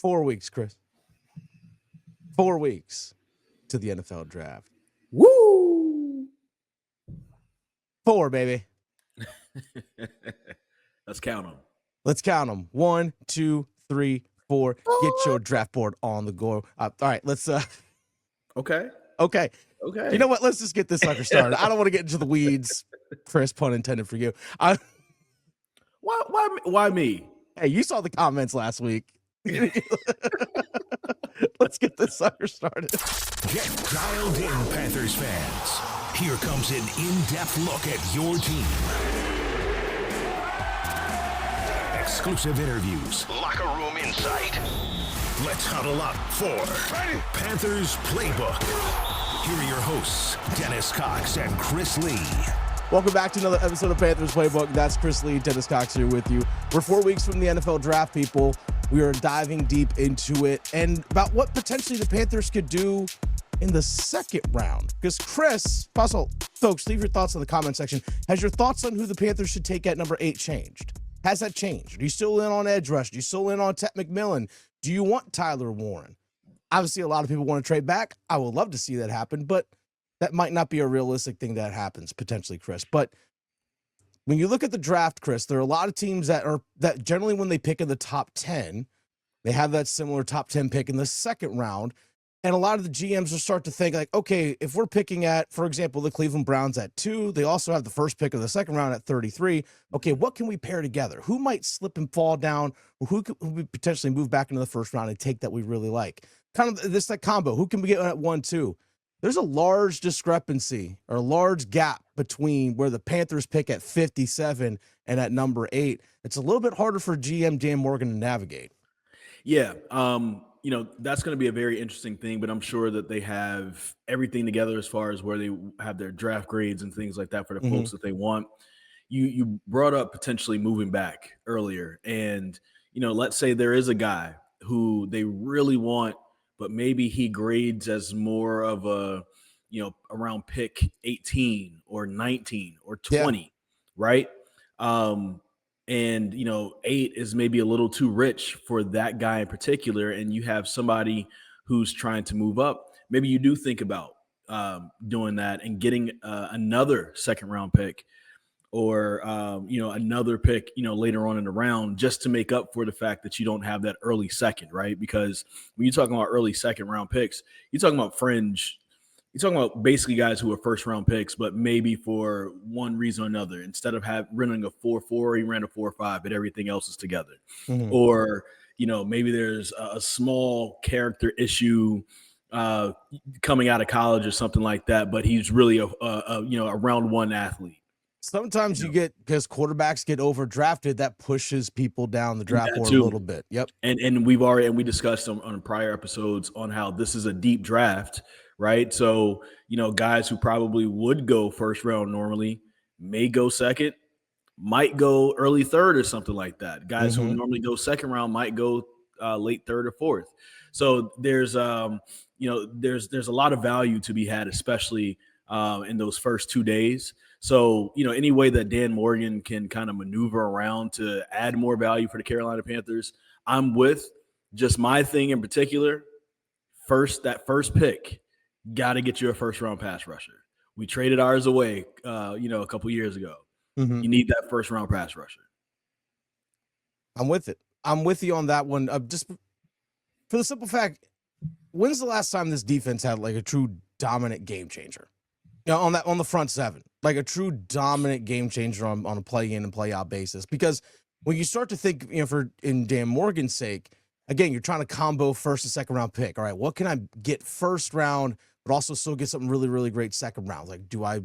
4 weeks, Chris. 4 weeks to the NFL draft. Woo! 4, baby. Let's count them. Let's count them. 1, 2, 3, 4. Get your draft board on the go. All right, let's. Okay. You know what? Let's just get this sucker started. I don't want to get into the weeds. Chris, pun intended for you. Why me? Hey, you saw the comments last week. Let's get this sucker started. Get dialed in, Panthers fans. Here comes an in-depth look at your team. Exclusive interviews. Locker room insight. Let's huddle up for Panthers Playbook. Here are your hosts, Dennis Cox and Chris Lea. Welcome back to another episode of Panthers Playbook. That's Chris Lea, Dennis Cox here with you. We're 4 weeks from the NFL draft, people. We are diving deep into it and about what potentially the Panthers could do in the second round. Because Chris, also, folks, leave your thoughts in the comment section. Has your thoughts on who the Panthers should take at number 8 changed? Has that changed? Are you still in on edge rush? Are you still in on Tet McMillan? Do you want Tyler Warren? Obviously, a lot of people want to trade back. I would love to see that happen, but that might not be a realistic thing that happens potentially, Chris. But when you look at the draft, Chris, there are a lot of teams that generally when they pick in the top 10, they have that similar top 10 pick in the second round. And a lot of the GMs will start to think like, okay, if we're picking at, for example, the Cleveland Browns at 2, they also have the first pick of the second round at 33. Okay, what can we pair together? Who might slip and fall down, or who we potentially move back into the first round and take that we really like? Kind of this like combo. Who can we get at 1, 2? There's a large discrepancy or a large gap between where the Panthers pick at 57 and at number 8. It's a little bit harder for GM Dan Morgan to navigate. Yeah. That's going to be a very interesting thing, but I'm sure that they have everything together as far as where they have their draft grades and things like that for the folks that they want. You brought up potentially moving back earlier. And, let's say there is a guy who they really want, but maybe he grades as more of a, around pick 18 or 19 or 20, right? And 8 is maybe a little too rich for that guy in particular. And you have somebody who's trying to move up. Maybe you do think about doing that and getting another second round pick or, another pick, later on in the round just to make up for the fact that you don't have that early second, right? Because when you're talking about early second round picks, you're talking about fringe. You're talking about basically guys who are first round picks, but maybe for one reason or another, instead of running a 4.4, he ran a 4.5, but everything else is together. Or, maybe there's a small character issue coming out of college or something like that, but he's really a round one athlete. Sometimes you get, because quarterbacks get overdrafted, that pushes people down the draft board a little bit. Yep. And we discussed on prior episodes on how this is a deep draft, right? So, guys who probably would go first round normally may go second, might go early third or something like that. Guys who normally go second round might go late third or fourth. So there's a lot of value to be had, especially in those first 2 days. So, any way that Dan Morgan can kind of maneuver around to add more value for the Carolina Panthers, I'm with. Just my thing in particular, that first pick, got to get you a first-round pass rusher. We traded ours away, a couple years ago. You need that first-round pass rusher. I'm with it. I'm with you on that one. Just for the simple fact, when's the last time this defense had like a true dominant game changer? On the front seven, like a true dominant game changer on a play in and play out basis. Because when you start to think, in Dan Morgan's sake, again, you're trying to combo first and second round pick. All right, what can I get first round, but also still get something really, really great second round? Like, do I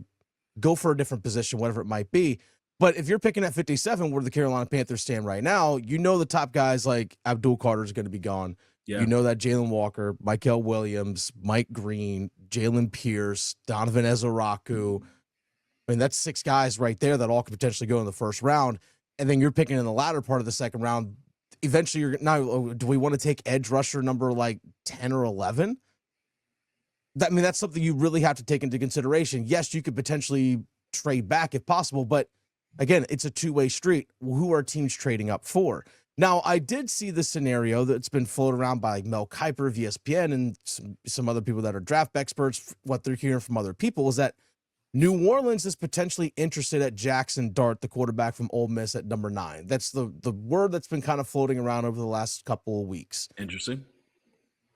go for a different position, whatever it might be? But if you're picking at 57, where the Carolina Panthers stand right now, the top guys like Abdul Carter is going to be gone. Yeah. That Jalen Walker, Michael Williams, Mike Green, Jalen Pierce, Donovan Ezaraku. I mean, that's 6 guys right there that all could potentially go in the first round. And then you're picking in the latter part of the second round. Eventually, do we want to take edge rusher number like 10 or 11? That's something you really have to take into consideration. Yes, you could potentially trade back if possible, but again, it's a two-way street. Who are teams trading up for? Now, I did see the scenario that's been floated around by like Mel Kiper of ESPN and some other people that are draft experts. What they're hearing from other people is that New Orleans is potentially interested at Jackson Dart, the quarterback from Ole Miss, at number 9. That's the word that's been kind of floating around over the last couple of weeks. Interesting.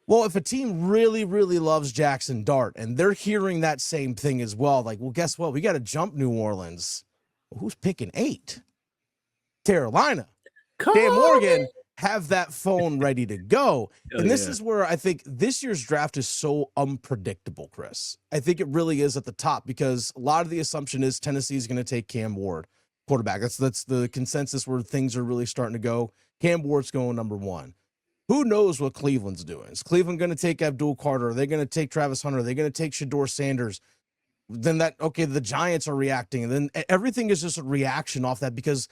Well, if a team really, really loves Jackson Dart and they're hearing that same thing as well, like, well, guess what? We got to jump New Orleans. Well, who's picking 8? Carolina. Dan Morgan have that phone ready to go. And this is where I think this year's draft is so unpredictable, Chris. I think it really is at the top because a lot of the assumption is Tennessee is going to take Cam Ward, quarterback. That's the consensus where things are really starting to go. Cam Ward's going number 1. Who knows what Cleveland's doing? Is Cleveland going to take Abdul Carter? Are they going to take Travis Hunter? Are they going to take Shador Sanders? Then the Giants are reacting. And then everything is just a reaction off that because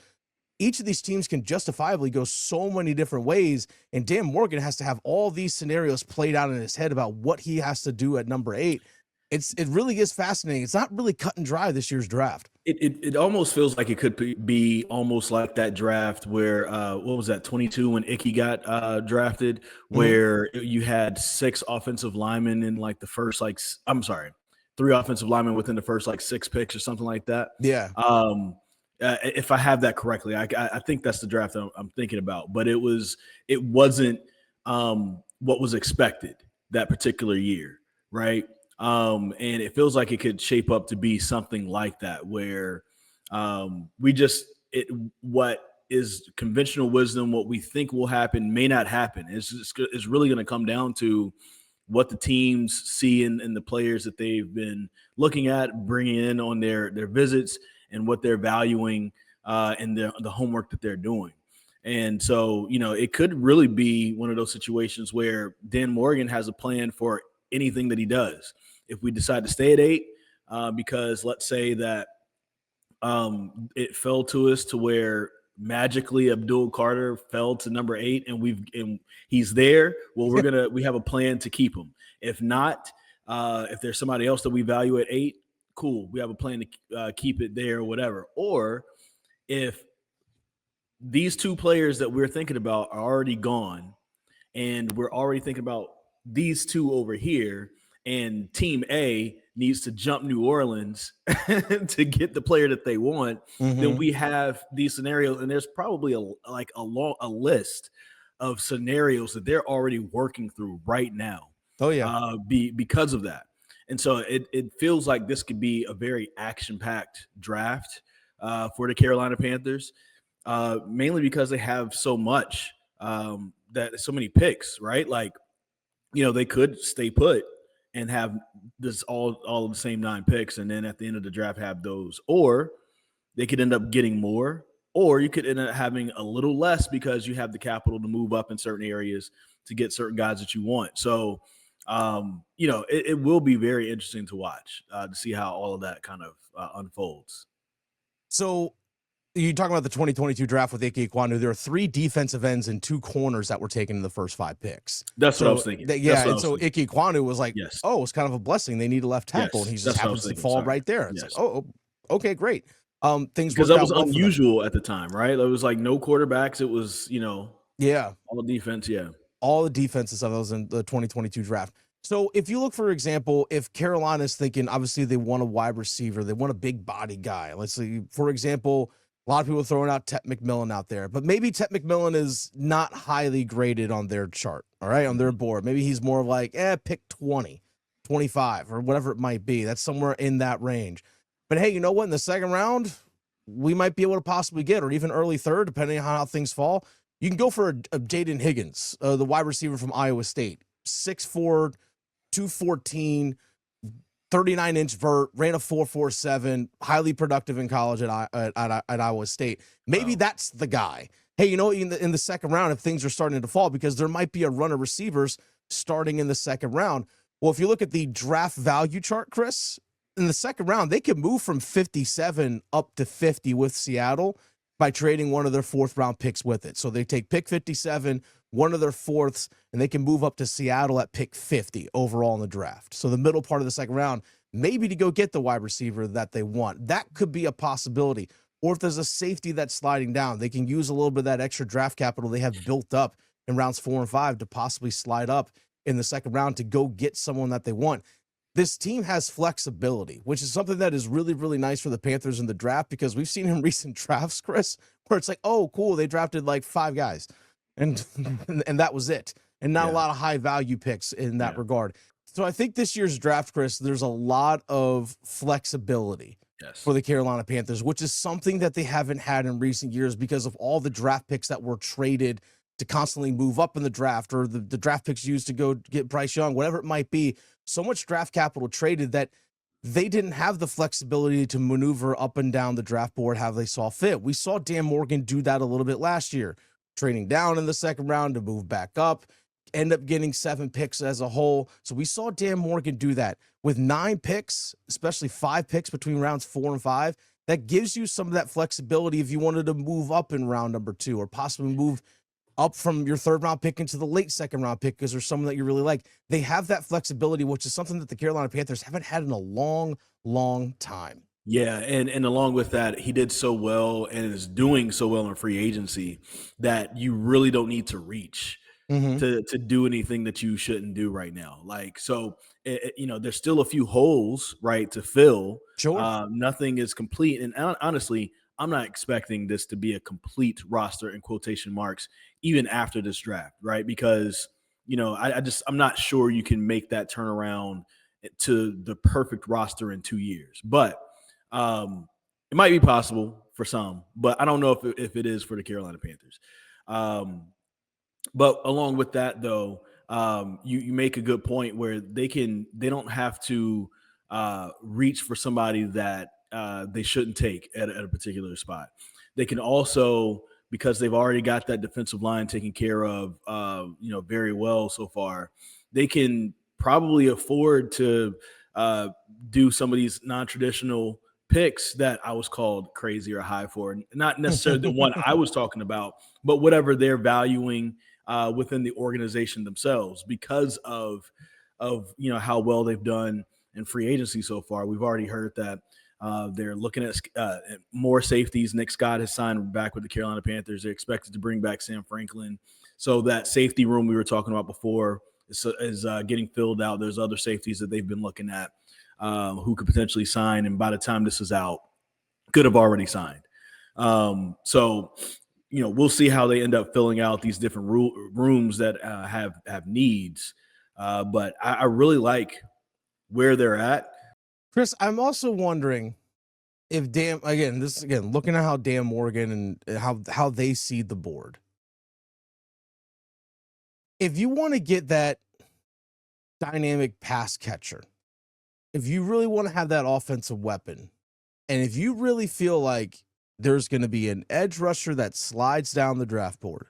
each of these teams can justifiably go so many different ways, and Dan Morgan has to have all these scenarios played out in his head about what he has to do at number 8. It really is fascinating. It's not really cut and dry this year's draft. It almost feels like it could be almost like that draft where what was that 22 when Icky got drafted, where you had 6 offensive linemen in like the first 3 offensive linemen within the first 6 picks or something like that. Yeah. If I have that correctly, I think that's the draft I'm thinking about. But it wasn't what was expected that particular year, right? And it feels like it could shape up to be something like that, where what is conventional wisdom, what we think will happen may not happen. It's really going to come down to what the teams see in the players that they've been looking at, bringing in on their visits, and what they're valuing in the homework that they're doing. And so, it could really be one of those situations where Dan Morgan has a plan for anything that he does. If we decide to stay at 8, because let's say that it fell to us to where magically Abdul Carter fell to number 8 and he's there, well, we have a plan to keep him. If not, if there's somebody else that we value at 8, cool, we have a plan to keep it there or whatever. Or if these 2 players that we're thinking about are already gone and we're already thinking about these 2 over here, and Team A needs to jump New Orleans to get the player that they want, then we have these scenarios, and there's probably a list of scenarios that they're already working through right now. Oh yeah, because of that. And so it feels like this could be a very action-packed draft for the Carolina Panthers, mainly because they have so much, so many picks, right? Like, they could stay put and have this all of the same 9 picks, and then at the end of the draft have those. Or they could end up getting more, or you could end up having a little less because you have the capital to move up in certain areas to get certain guys that you want. So, it will be very interesting to watch to see how all of that kind of unfolds. So you talking about the 2022 draft with Ike Ekwonu. There are 3 defensive ends and 2 corners that were taken in the first 5 picks. That's what I was thinking. So Ike Ekwonu was like, yes. Oh, it's kind of a blessing. They need a left tackle, and he just happens to fall right there. It's like, oh, okay, great. Things because that was unusual at the time, right? It was like no quarterbacks. It was, all defense, all the defenses of those in the 2022 draft. So if you look, for example, if Carolina's thinking, obviously they want a wide receiver, they want a big body guy. Let's say, for example, a lot of people throwing out Tep McMillan out there, but maybe Tep McMillan is not highly graded on their chart, all right, on their board. Maybe he's more of like, pick 20, 25, or whatever it might be. That's somewhere in that range. But hey, you know what? In the second round, we might be able to possibly get, or even early third, depending on how things fall. You can go for a Jaden Higgins, the wide receiver from Iowa State, 6'4", 214, 39-inch vert, ran a 4.47, highly productive in college at Iowa State. Maybe that's the guy. Hey, in the second round, if things are starting to fall, because there might be a run of receivers starting in the second round. Well, if you look at the draft value chart, Chris, in the second round, they could move from 57 up to 50 with Seattle by trading one of their 4th-round picks with it. So they take pick 57, one of their 4ths, and they can move up to Seattle at pick 50 overall in the draft. So the middle part of the second round, maybe to go get the wide receiver that they want. That could be a possibility. or if there's a safety that's sliding down, they can use a little bit of that extra draft capital they have built up in rounds 4 and 5 to possibly slide up in the second round to go get someone that they want. This team has flexibility, which is something that is really, really nice for the Panthers in the draft, because we've seen in recent drafts, Chris, where it's like, oh, cool, they drafted like 5 guys, and that was it. And not a lot of high value picks in that regard. So I think this year's draft, Chris, there's a lot of flexibility for the Carolina Panthers, which is something that they haven't had in recent years because of all the draft picks that were traded to constantly move up in the draft, or the draft picks used to go get Bryce Young, whatever it might be. So much draft capital traded that they didn't have the flexibility to maneuver up and down the draft board how they saw fit. We saw Dan Morgan do that a little bit last year, trading down in the second round to move back up, end up getting 7 picks as a whole. So we saw Dan Morgan do that with 9 picks, especially 5 picks between rounds 4 and 5. That gives you some of that flexibility if you wanted to move up in round number 2, or possibly move up from your 3rd round pick into the late 2nd round pick because there's someone that you really like. They have that flexibility, which is something that the Carolina Panthers haven't had in a long, long time. Yeah, and along with that, he did so well and is doing so well in free agency that you really don't need to reach to do anything that you shouldn't do right now. Like, so, there's still a few holes, right, to fill. Sure. Nothing is complete. And honestly, I'm not expecting this to be a complete roster in quotation marks, even after this draft, right? Because, I'm not sure you can make that turnaround to the perfect roster in 2 years. But it might be possible for some, but I don't know if it is for the Carolina Panthers. But along with that, though, you make a good point where they don't have to reach for somebody that they shouldn't take at a particular spot. They can also, because they've already got that defensive line taken care of, very well so far, they can probably afford to do some of these non-traditional picks that I was called crazy or high for. Not necessarily the one I was talking about, but whatever they're valuing within the organization themselves, because of how well they've done in free agency so far. We've already heard that they're looking at more safeties. Nick Scott has signed back with the Carolina Panthers. They're expected to bring back Sam Franklin. So that safety room we were talking about before is getting filled out. There's other safeties that they've been looking at who could potentially sign, and by the time this is out, could have already signed. So we'll see how they end up filling out these different rooms that have needs. But I really like where they're at. Chris, I'm also wondering if looking at how Dan Morgan and how they seed the board. If you want to get that dynamic pass catcher, if you really want to have that offensive weapon, and if you really feel like there's going to be an edge rusher that slides down the draft board,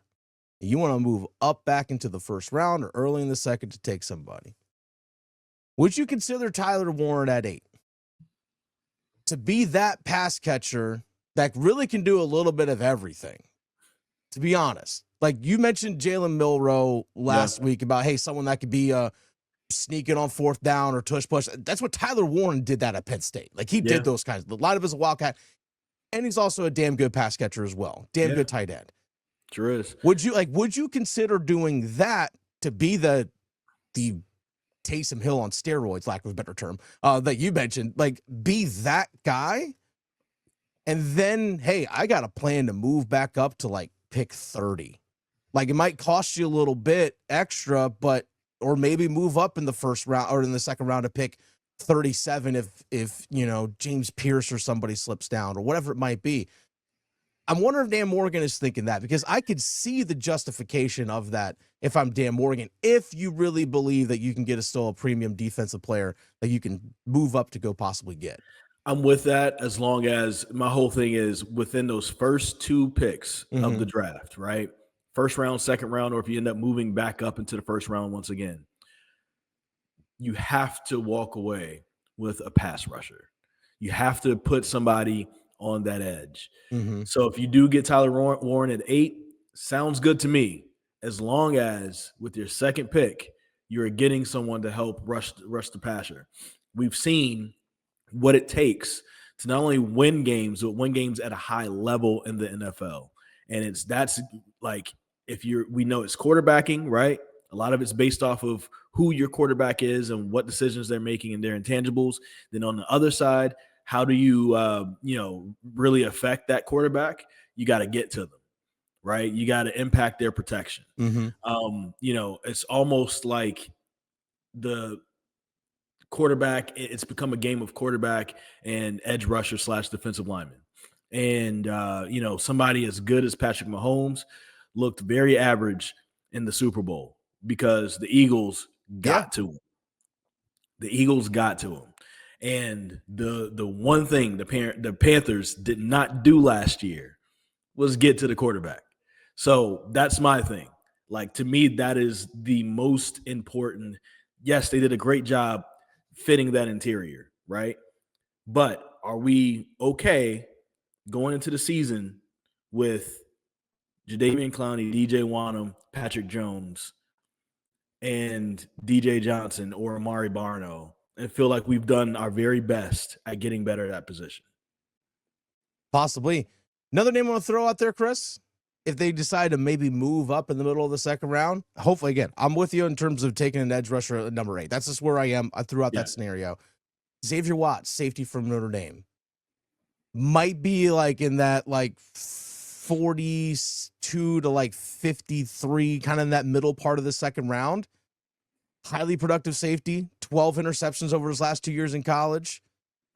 and you want to move up back into the 1st round or early in the 2nd to take somebody, would you consider Tyler Warren at 8 to be that pass catcher that really can do a little bit of everything? To be honest, like you mentioned Jalen Milroe last week about, hey, someone that could be sneaking on 4th down or tush push. That's what Tyler Warren did that at Penn State. Like he did those kinds. A lot of it is a wildcat, and he's also a damn good pass catcher as well. Damn good tight end. Sure is. Would you consider doing that to be the Taysom Hill on steroids, lack of a better term, that you mentioned, like be that guy? And then, hey, I got a plan to move back up to like pick 30. Like it might cost you a little bit extra, or maybe move up in the 1st round or in the 2nd round to pick 37 if James Pierce or somebody slips down or whatever it might be. I'm wondering if Dan Morgan is thinking that, because I could see the justification of that if I'm Dan Morgan, if you really believe that you can get still a premium defensive player that you can move up to go possibly get. I'm with that, as long as my whole thing is within those first 2 picks of the draft, right? 1st round, 2nd round, or if you end up moving back up into the 1st round once again, you have to walk away with a pass rusher. You have to put somebody on that edge. So if you do get Tyler Warren at 8, sounds good to me, as long as with your 2nd pick, you're getting someone to help rush the passer. We've seen what it takes to not only win games, but win games at a high level in the NFL. And that's like, we know it's quarterbacking, right? A lot of it's based off of who your quarterback is and what decisions they're making and their intangibles. Then on the other side, how do you, really affect that quarterback? You got to get to them, right? You got to impact their protection. It's almost like the quarterback, it's become a game of quarterback and edge rusher / defensive lineman. And, somebody as good as Patrick Mahomes looked very average in the Super Bowl because the Eagles got to him. The Eagles got to him. And the one thing the Panthers did not do last year was get to the quarterback. So that's my thing. Like, to me, that is the most important. Yes, they did a great job fitting that interior, right? But are we okay going into the season with Jadeveon Clowney, DJ Wanham, Patrick Jones, and DJ Johnson or Amari Barno, and feel like we've done our very best at getting better at that position? Possibly. Another name I want to throw out there, Chris, if they decide to maybe move up in the middle of the second round, hopefully, again, I'm with you in terms of taking an edge rusher at number 8. That's just where I am. I threw out that scenario. Xavier Watts, safety from Notre Dame, might be like in that like 42 to like 53, kind of in that middle part of the second round. Highly productive safety, 12 interceptions over his last 2 years in college.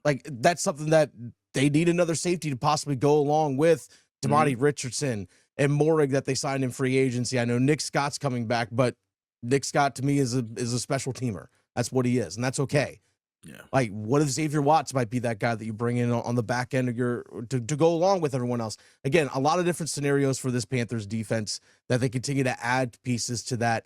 Like, that's something that they need another safety to possibly go along with Damani Richardson and Morig that they signed in free agency. I know Nick Scott's coming back, but Nick Scott to me is a special teamer. That's what he is, and that's okay. Yeah. Like, what if Xavier Watts might be that guy that you bring in on the back end of your to go along with everyone else? Again, a lot of different scenarios for this Panthers defense that they continue to add pieces to that.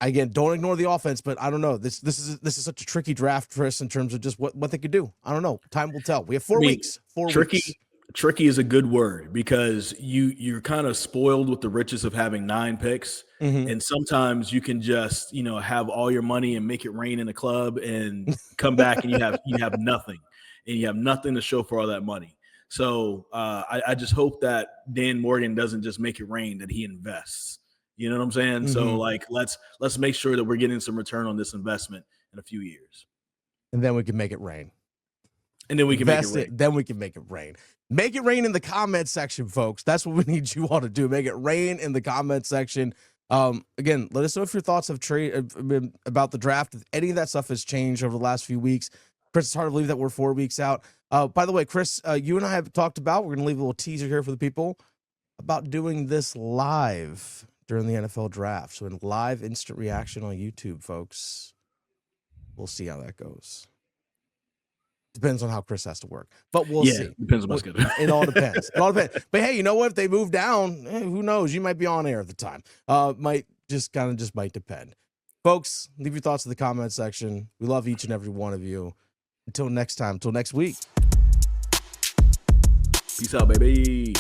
Again, don't ignore the offense, but I don't know. This is such a tricky draft, Chris, in terms of just what they could do. I don't know. Time will tell. We have 4 weeks. 4 weeks. Tricky is a good word because you're kind of spoiled with the riches of having 9 picks. And sometimes you can just, have all your money and make it rain in a club and come back and you have nothing, and you have nothing to show for all that money. So I just hope that Dan Morgan doesn't just make it rain, that he invests. You know what I'm saying? So let's make sure that we're getting some return on this investment in a few years. And then we can make it rain. And then we can Invest make it rain. Then we can make it rain. Make it rain in the comment section, folks. That's what we need you all to do. Make it rain in the comment section. Again, let us know if your thoughts have been about the draft. If any of that stuff has changed over the last few weeks. Chris, it's hard to believe that we're 4 weeks out. By the way, Chris, you and I have talked about, we're going to leave a little teaser here for the people, about doing this live during the NFL draft. So in live instant reaction on YouTube, folks. We'll see how that goes. Depends on how Chris has to work, but we'll see. Depends on my schedule. It all depends. It all depends. But hey, you know what? If they move down, who knows? You might be on air at the time. Might depend. Folks, leave your thoughts in the comment section. We love each and every one of you. Until next time, until next week. Peace out, baby.